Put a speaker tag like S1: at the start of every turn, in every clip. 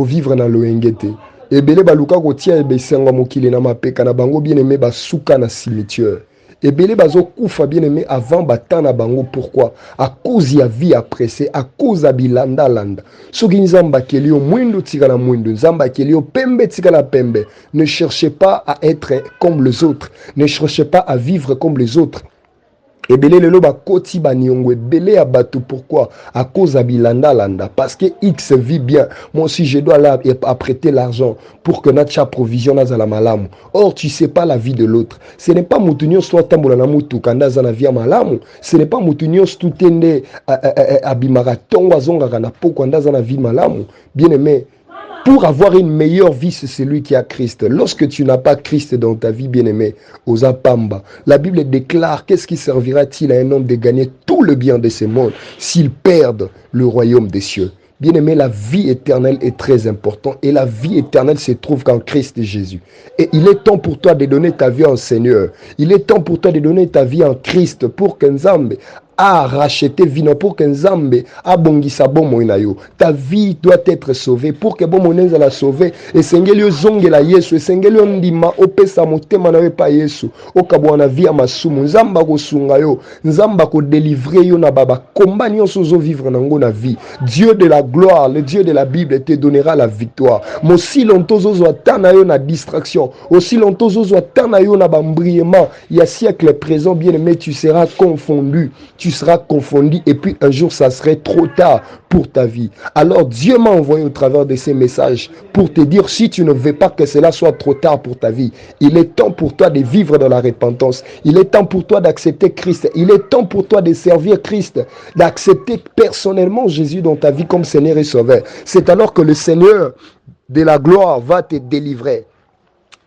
S1: vivre na loengete. Ebele baluka kotia ebesenga mokili na mapeka na bango bien-aimé basuka na cimetière. Ebele bazo kufa bien-aimé avant batana bango. Pourquoi? À cause ya vie appréciée, à cause ya bilanda landa. Soki nzamba kelio mwindo tika na mwindo, nzamba kelio pembe tika na pembe. Ne cherchez pas à être comme les autres. Ne cherchez pas à vivre comme les autres. Ebele lelo ba koti ba niongwe belé à bateau. Pourquoi? À cause de bilanda landa. Parce que X vit bien. Moi aussi je dois là apprêter l'argent pour que notre provision na la malamu. Or tu sais pas la vie de l'autre. Ce n'est pas moutunyo soit tambola na mutu kanda za na via malamu. Ce n'est pas moutunyo stutende abimara tonga zonga na poko kanda za na vie malamu. Bien aimé. Pour avoir une meilleure vie, c'est celui qui a Christ. Lorsque tu n'as pas Christ dans ta vie, bien-aimé, aux apamba, la Bible déclare, qu'est-ce qui servira-t-il à un homme de gagner tout le bien de ce monde s'il perd le royaume des cieux? Bien-aimé, la vie éternelle est très importante et la vie éternelle se trouve qu'en Christ Jésus. Et il est temps pour toi de donner ta vie en Seigneur. Il est temps pour toi de donner ta vie en Christ pour que Nzambe a racheté vino pour que Nzambe a bongisa bomo inayo. Ta vie doit être sauvée pour que bomo nenza la sauver. Et sengelio zongela Yesu, et sengelio ndima opesa motema na pa Yesu. Okabwana via masumu Nzamba ko sunga yo, Nzamba ko délivrer yo na baba. Combat nyonso zo vivre nango na vie. Dieu de la gloire, le Dieu de la Bible te donnera la victoire. Mais aussi longtemps zo atana yo na distraction, aussi longtemps zo atana yo na bambriement, il y a siècle présent bien-aimé, tu seras confondu. Tu seras confondu et puis un jour ça serait trop tard pour ta vie. Alors Dieu m'a envoyé au travers de ces messages pour te dire, si tu ne veux pas que cela soit trop tard pour ta vie, il est temps pour toi de vivre dans la repentance. Il est temps pour toi d'accepter Christ. Il est temps pour toi de servir Christ, d'accepter personnellement Jésus dans ta vie comme Seigneur et Sauveur. C'est alors que le Seigneur de la gloire va te délivrer.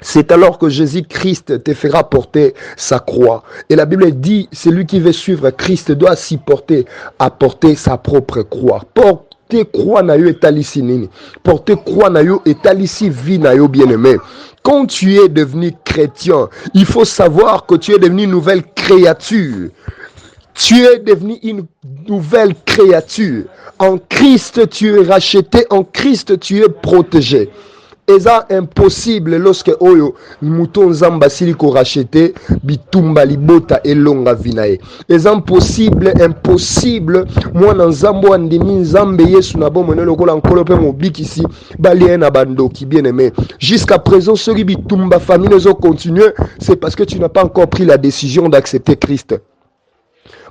S1: C'est alors que Jésus-Christ te fera porter sa croix. Et la Bible dit, celui qui veut suivre Christ doit s'y porter, à porter sa propre croix. Porter croix na yo etalisi nini. Porter croix na yo etalisi vie na yo bien-aimé. Quand tu es devenu chrétien, il faut savoir que tu es devenu une nouvelle créature. Tu es devenu une nouvelle créature. En Christ, tu es racheté. En Christ, tu es protégé. Et ça impossible lorsque oyo mouton zamba siliko racheté bitumba libota elonga vinae. Et impossible moi na zambo andimi nzambe Yesu na bomo ne lokola nkolo pe mobikisi balien na bandoki bien-aimé. Jusqu'à présent ce qui bitumba famille nous continuer, c'est parce que tu n'as pas encore pris la décision d'accepter Christ.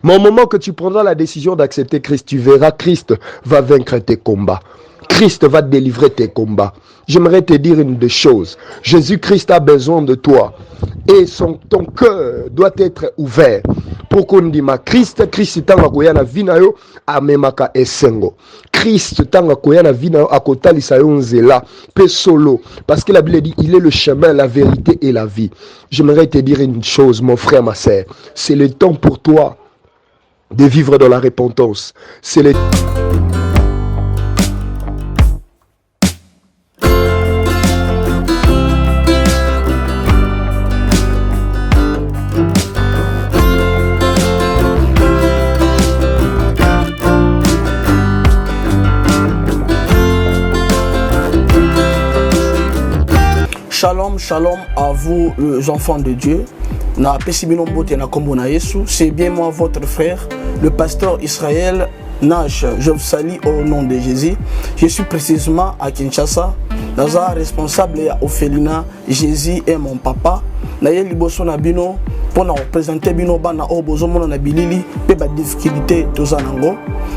S1: Mais au moment que tu prendras la décision d'accepter Christ, tu verras Christ va vaincre tes combats. Christ va délivrer tes combats. J'aimerais te dire une des choses. Jésus-Christ a besoin de toi. Et ton cœur doit être ouvert. Pour qu'on dise, Christ tanga koyana vina yo amemaka esengo. Christ tanga koyana vina yo akotalisa yo nzela pe solo. Parce que la Bible dit, il est le chemin, la vérité et la vie. J'aimerais te dire une chose, mon frère, ma sœur. C'est le temps pour toi de vivre dans la repentance. C'est le
S2: Shalom, shalom à vous les enfants de Dieu. C'est bien moi votre frère, le pasteur Israël Nash. Je vous salue au nom de Jésus. Je suis précisément à Kinshasa. Naza responsable à Ophelina. Jésus est mon papa. Naye liboso na bino pour nous présenter bino bana o bozomo na bilili pe ba difficulté tozanango.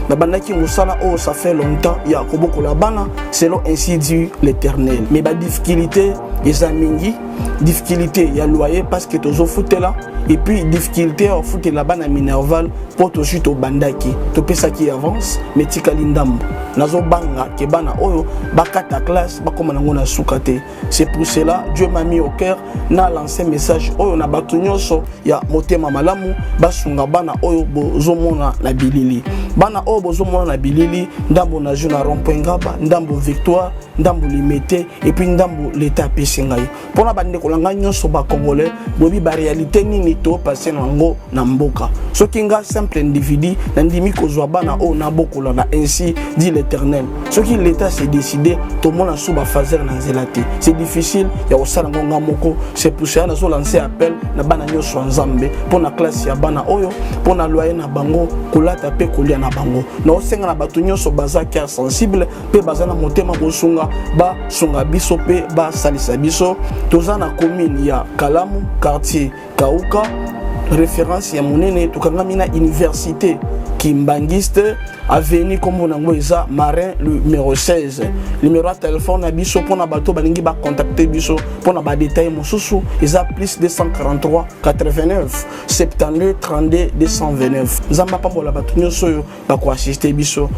S2: Na banaki musala o ça fait longtemps ya koboko la bana selon ainsi dit l'Éternel. Mais ba difficulté ezamingi, difficulté ya loyer parce que tozo foutela et puis difficulté au foot la bana minerval pour to suite au bandaki. To pesa qui avance mais tikali ndambo. Nazo banga ke bana oyo bakata classe bakoma nango na sukate. C'est pour cela Dieu m'a mis au cœur na lancé message oyo na batu nyonso ya motema malamu basunga bana oyo bozomona na bilili. Bana oyo bozomona na bilili ndambo na juna rond-point ngaba ndambo victoire ndambo limité et puis ndambo l'état apesi ngai mpona bandeko na ngai nyonso bacongolais boyebi baréalité nini topase nango na mboka soki nga simple individu nandimi kozwa bana oyo nabokolana ainsi dit l'éternel soki l'état s'est décidé tomona so bafaser na nzela te c'est difficile ya kosala ngo nga moko c'est pour ça nazolancer appel na bana nyonso ya nzambe mpona classe ya bana oyo mpona loyer na bango kolata mpe kolia na bango naosenga na bato nyonso baza cœur sensible mpe baza na motema kosunga basunga biso mpe basalisa biso toza na commune ya Kalamu quartier Kauka référence ya monene tokangami na université Kimbangiste avenue comme nango eza Marin numéro 16 numéro de téléphone na biso pona bato balingi ba contacter biso pona ba détail mosusu eza plus 243 89 72 32 229 nzamba pambola bato nyonso yo ba ko assister biso.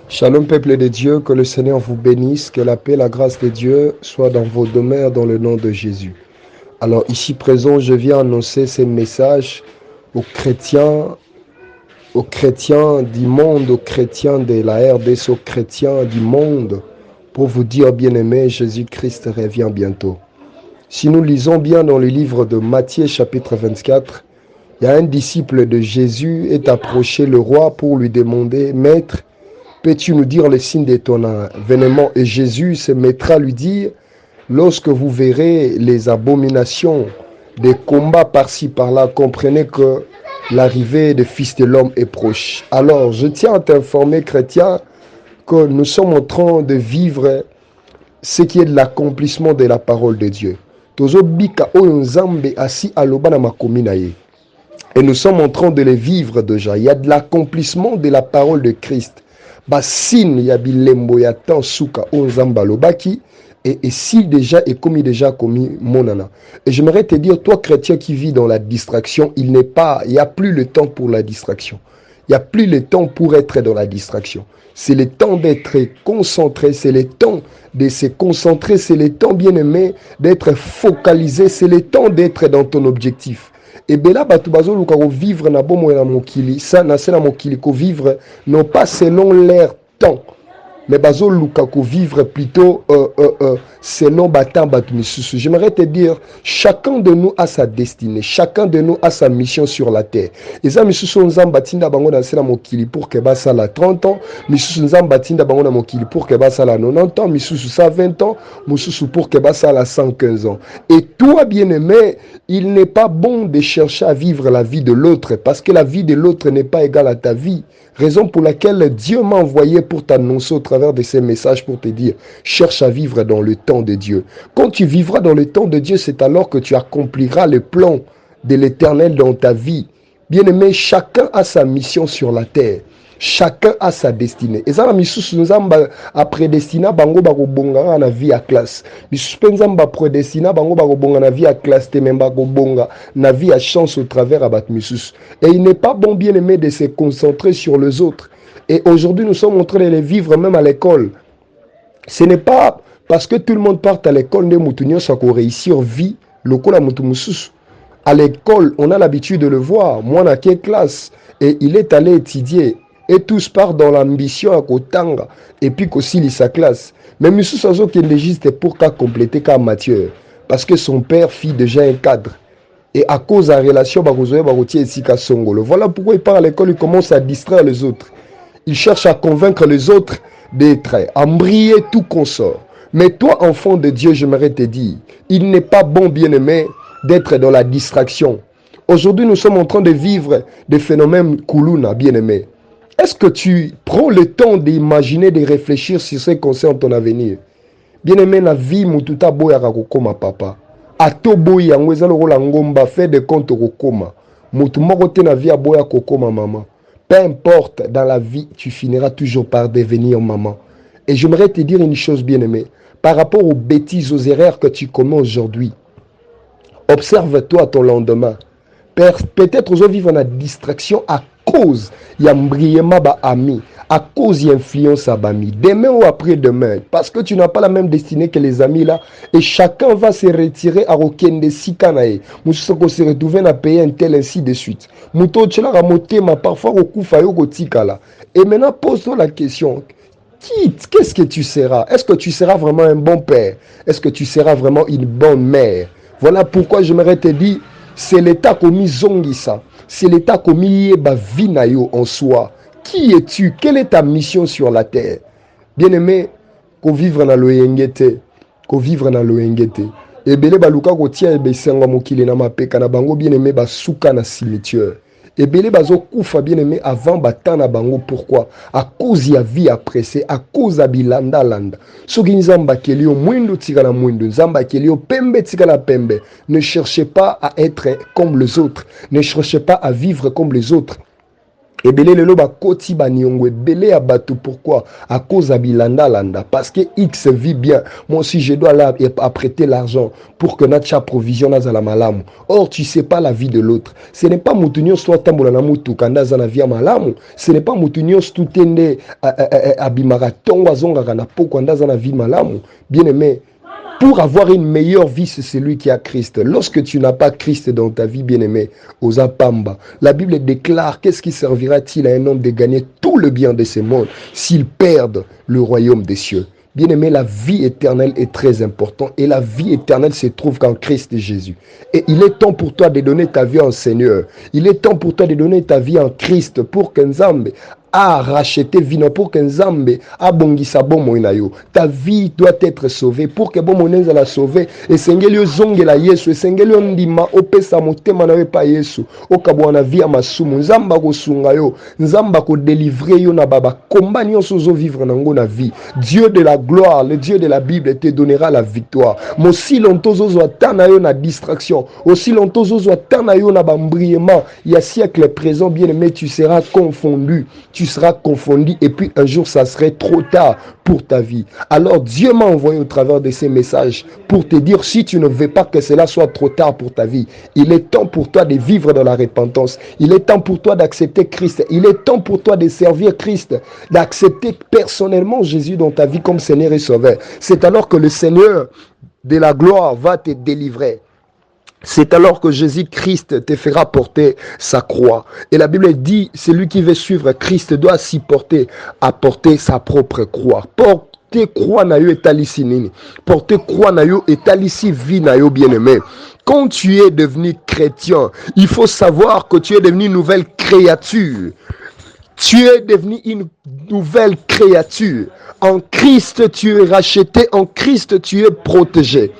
S1: Shalom peuple de Dieu, que le Seigneur vous bénisse, que la paix, la grâce de Dieu soit dans vos demeures dans le nom de Jésus. Alors ici présent, je viens annoncer ces messages aux chrétiens du monde, aux chrétiens de la RDC, aux chrétiens du monde, pour vous dire, bien-aimés, Jésus-Christ revient bientôt. Si nous lisons bien dans le livre de Matthieu chapitre 24, il y a un disciple de Jésus est approché le roi pour lui demander, « Maître, peux-tu nous dire le signe de ton avènement ?» Et Jésus se mettra à lui dire, lorsque vous verrez les abominations, des combats par-ci par-là, comprenez que l'arrivée des fils de l'homme est proche. Alors, je tiens à t'informer, chrétien, que nous sommes en train de vivre ce qui est de l'accomplissement de la parole de Dieu. Et nous sommes en train de les vivre déjà. Il y a de l'accomplissement de la parole de Christ. Basin ya bilembo ya tan suka onzamba lobaki et si déjà est commis monana. Et j'aimerais te dire, toi chrétien qui vis dans la distraction, il n'y a plus le temps pour la distraction. Il n'y a plus le temps pour être dans la distraction. C'est le temps d'être concentré, c'est le temps de se concentrer, c'est le temps bien aimé d'être focalisé, c'est le temps d'être dans ton objectif. Et bien là, batu bazo luka ko vivre na bomo na mokili, ça na sena mokili ko vivre non pas selon leur temps, mais bazo luka ko vivre plutôt selon batan batu misusu. J'aimerais te dire, chacun de nous a sa destinée, chacun de nous a sa mission sur la terre. Et ça misusu nzamba tinda bango na sena mokili pour que ba sala 30 ans, misusu nzamba tinda bango na mokili pour que ba sala 90 ans, misusu ça 20 ans, misusu pour que ba sala 115 ans. Et toi bien-aimé, il n'est pas bon de chercher à vivre la vie de l'autre parce que la vie de l'autre n'est pas égale à ta vie. Raison pour laquelle Dieu m'a envoyé pour t'annoncer au travers de ces messages pour te dire, cherche à vivre dans le temps de Dieu. Quand tu vivras dans le temps de Dieu, c'est alors que tu accompliras le plan de l'Éternel dans ta vie. Bien-aimé, chacun a sa mission sur la terre. Chacun a sa destinée. Et ça, misusu nzamba a prédestiné bango bako bonga na vie à classe. Misusu nzamba prédestiné bango bako bonga na vie à classe te même bako bonga na vie à chance au travers abat misusu. Et il n'est pas bon bien aimé de se concentrer sur les autres. Et aujourd'hui, nous sommes en train de les vivre même à l'école. Ce n'est pas parce que tout le monde part à l'école de mutunyo ça ko réussir vie lokola mutu mususu. À l'école, on a l'habitude de le voir. Moi, dans quelle classe? Et il est allé étudier. Et tous partent dans l'ambition à Kotanga. Et puis qu'aussi sa classe. Mais M. Sazo qui est juste pour qu'à compléter qu'à Mathieu. Parce que son père fit déjà un cadre. Et à cause de la relation, voilà pourquoi il part à l'école, il commence à distraire les autres. Il cherche à convaincre les autres d'être, à briller tout consort. Mais toi, enfant de Dieu, j'aimerais te dire, il n'est pas bon, bien-aimé, d'être dans la distraction. Aujourd'hui, nous sommes en train de vivre des phénomènes Kuluna, bien-aimé. Est-ce que tu prends le temps d'imaginer, de réfléchir sur ce qui concerne ton avenir? Bien-aimé, la vie, mututa boya kakokoma papa. Ato boya ngweza lokola ngomba fait de compte kokoma. Mutu moko te na vie a boya kokoma maman. Peu importe, dans la vie, tu finiras toujours par devenir maman. Et j'aimerais te dire une chose, bien-aimé. Par rapport aux bêtises, aux erreurs que tu commets aujourd'hui, observe-toi ton lendemain. Peut-être aux autres vivre en distraction à cause ya mbriema ba ami, à cause de l'influence à Bami, demain ou après-demain, parce que tu n'as pas la même destinée que les amis là, et chacun va se retirer à Rokende Sikanae. Moussoko se retrouver à payer un tel, ainsi de suite. Mouto Tchela Ramotema, parfois au Koufayo Gotikala. Et maintenant, pose-toi la question. Qu'est-ce que tu seras? Est-ce que tu seras vraiment un bon père? Est-ce que tu seras vraiment une bonne mère? Voilà pourquoi j'aimerais te dire, c'est l'état commis Zongisa. C'est l'état commis Yeba Vinayo en soi. Qui es-tu? Quelle est ta mission sur la terre? Bien-aimé, qu'on vivre dans l'Oyengete, qu'on vivre dans l'Oyengete. Et belé baluka ko tia ebe senga mokile na mapeka na bango bien-aimé ba souka na cimetière. Et belé bazo kufa bien-aimé avant batan na bango. Pourquoi? À cause ya vie pressée, à cause ya bilanda landa. Soki nzamba kelio mwindo tika na mwindo, nzamba kelio pembe tika na pembe. Ne cherchez pas à être comme les autres. Ne cherchez pas à vivre comme les autres. Et belé le loba koti ba nyongwe belé à bateau. Pourquoi? À cause de bilanda landa. Parce que X vit bien. Moi aussi je dois là apprêter l'argent pour que notre provision na la malamu. Or tu sais pas la vie de l'autre. Ce n'est pas moutunyo soit tambola na mutu kanda za na via malamu. Ce n'est pas moutunyo stutende abimara tonga zonga kana poko kanda za na vie malamu. Bien aimé. Pour avoir une meilleure vie, c'est celui qui a Christ. Lorsque tu n'as pas Christ dans ta vie, bien-aimé, aux apamba, la Bible déclare, qu'est-ce qui servira-t-il à un homme de gagner tout le bien de ce monde s'il perd le royaume des cieux? Bien-aimé, la vie éternelle est très importante et la vie éternelle se trouve qu'en Christ Jésus. Et il est temps pour toi de donner ta vie en Seigneur. Il est temps pour toi de donner ta vie en Christ pour que Nzambe a racheté vino pour que Nzambe a bongisa bomo inayo. Ta vie doit être sauvée pour que bomo nenza la sauver. Et sengelio zonge la Yesu. Et sengelio ndima opesa motema na pa Yesu. Okabwana via masumu. Nzamba ko sunga yo. Nzamba ko délivrer yo na baba. Combat nyonso zo vivre nango na vie. Dieu de la gloire, le Dieu de la Bible te donnera la victoire. Mais aussi longtemps zo atana yo na distraction. Aussi longtemps zo atana yo na bambriement. Il y a siècle présent bien aimé, tu seras confondu. Tu seras confondu et puis un jour ça serait trop tard pour ta vie. Alors Dieu m'a envoyé au travers de ces messages pour te dire si tu ne veux pas que cela soit trop tard pour ta vie, il est temps pour toi de vivre dans la repentance. Il est temps pour toi d'accepter Christ. Il est temps pour toi de servir Christ, d'accepter personnellement Jésus dans ta vie comme Seigneur et Sauveur. C'est alors que le Seigneur de la gloire va te délivrer. C'est alors que Jésus-Christ te fera porter sa croix. Et la Bible dit, celui qui veut suivre Christ doit s'y porter, à porter sa propre croix. Porter croix na yo etalisi nini. Porter croix na yo etalisi vie na yo bien-aimé. Quand tu es devenu chrétien, il faut savoir que tu es devenu une nouvelle créature. Tu es devenu une nouvelle créature. En Christ, tu es racheté. En Christ, tu es protégé.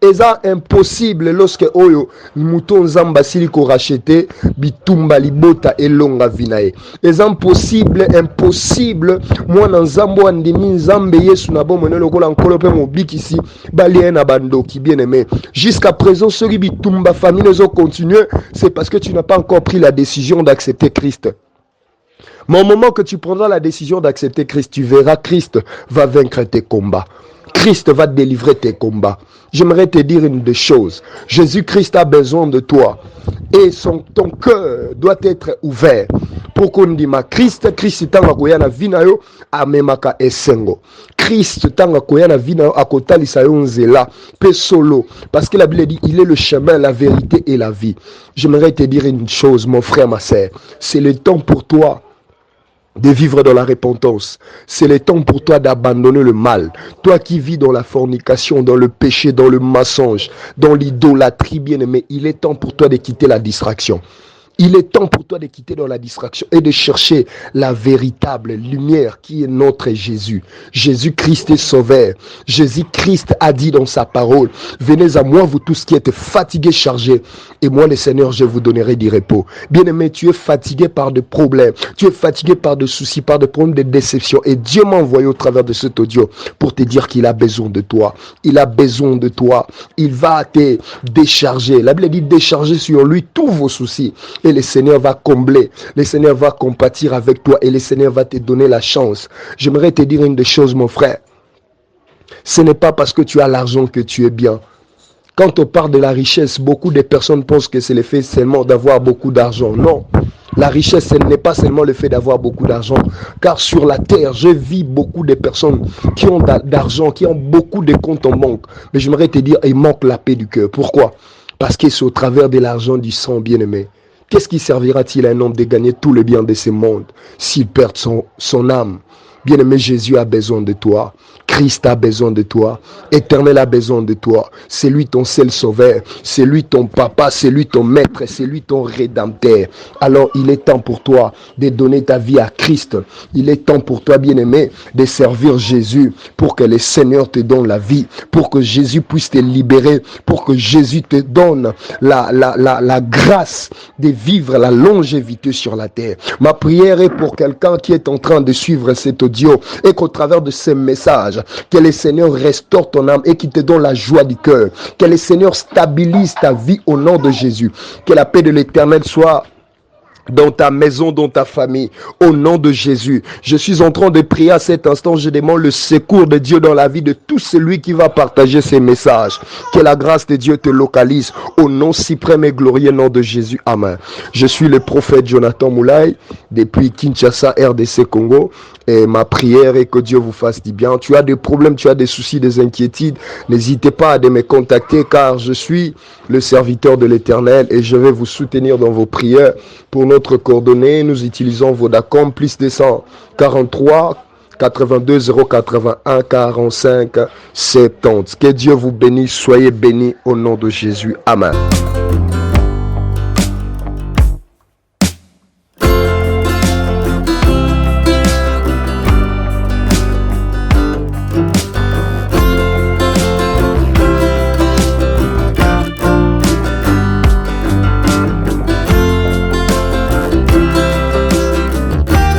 S1: Et ça impossible lorsque oyo mouton zamba sili ko racheter bitumba libota elonga vinae. Et impossible moi na nzambo andimi nzambe Yesu na bomo ne lokola nkolo pe mobikisi balien na bandoki bien-aimé. Jusqu'à présent ce qui bitumba famille zo continuer, c'est parce que tu n'as pas encore pris la décision d'accepter Christ. Mais au moment que tu prendras la décision d'accepter Christ, tu verras Christ va vaincre tes combats. Christ va délivrer tes combats. J'aimerais te dire une des choses. Jésus-Christ a besoin de toi. Et ton cœur doit être ouvert. Pour qu'on dise, Christ tanga koyana vinayo amemaka esengo. Christ tanga koyana vinayo akotalisa yo nzela pe solo. Parce que la Bible dit, il est le chemin, la vérité et la vie. J'aimerais te dire une chose, mon frère, ma sœur. C'est le temps pour toi de vivre dans la repentance. C'est le temps pour toi d'abandonner le mal. Toi qui vis dans la fornication, dans le péché, dans le mensonge, dans l'idolâtrie, bien-aimé, il est temps pour toi de quitter la distraction. Il est temps pour toi de quitter dans la distraction et de chercher la véritable lumière qui est notre Jésus. Jésus-Christ est sauveur. Jésus-Christ a dit dans sa parole, venez à moi vous tous qui êtes fatigués, chargés, et moi le Seigneur je vous donnerai du repos. Bien-aimé, tu es fatigué par des problèmes, tu es fatigué par des soucis, par des problèmes de déception, et Dieu m'a envoyé au travers de cet audio pour te dire qu'il a besoin de toi. Il a besoin de toi. Il va te décharger. La Bible dit décharger sur lui tous vos soucis. Et le Seigneur va combler, le Seigneur va compatir avec toi et le Seigneur va te donner la chance. J'aimerais te dire une des choses, mon frère. Ce n'est pas parce que tu as l'argent que tu es bien. Quand on parle de la richesse, beaucoup de personnes pensent que c'est le fait seulement d'avoir beaucoup d'argent. Non. La richesse, ce n'est pas seulement le fait d'avoir beaucoup d'argent, car sur la terre, je vis beaucoup de personnes qui ont d'argent, qui ont beaucoup de comptes en banque. Mais j'aimerais te dire, il manque la paix du cœur. Pourquoi? Parce que c'est au travers de l'argent du sang, bien-aimé. Qu'est-ce qui servira-t-il à un homme de gagner tout le bien de ce monde s'il perd son âme? Bien-aimé, Jésus a besoin de toi. Christ a besoin de toi. Éternel a besoin de toi. C'est lui ton seul sauveur. C'est lui ton papa. C'est lui ton maître. C'est lui ton rédempteur. Alors, il est temps pour toi de donner ta vie à Christ. Il est temps pour toi, bien-aimé, de servir Jésus pour que le Seigneur te donne la vie, pour que Jésus puisse te libérer, pour que Jésus te donne la grâce de vivre la longévité sur la terre. Ma prière est pour quelqu'un qui est en train de suivre cet audio et qu'au travers de ce message, que le Seigneur restaure ton âme et qu'il te donne la joie du cœur. Que le Seigneur stabilise ta vie au nom de Jésus. Que la paix de l'Éternel soit dans ta maison, dans ta famille, au nom de Jésus. Je suis en train de prier à cet instant. Je demande le secours de Dieu dans la vie de tout celui qui va partager ces messages. Que la grâce de Dieu te localise au nom suprême et glorieux nom de Jésus. Amen. Je suis le prophète Jonathan Moulay depuis Kinshasa, RDC Congo. Et ma prière est que Dieu vous fasse du bien. Tu as des problèmes, tu as des soucis, des inquiétudes. N'hésitez pas à me contacter car je suis le serviteur de l'Éternel et je vais vous soutenir dans vos prières. Pour notre coordonnée, nous utilisons Vodacom plus 243 82 081 45 70. Que Dieu vous bénisse. Soyez bénis au nom de Jésus. Amen.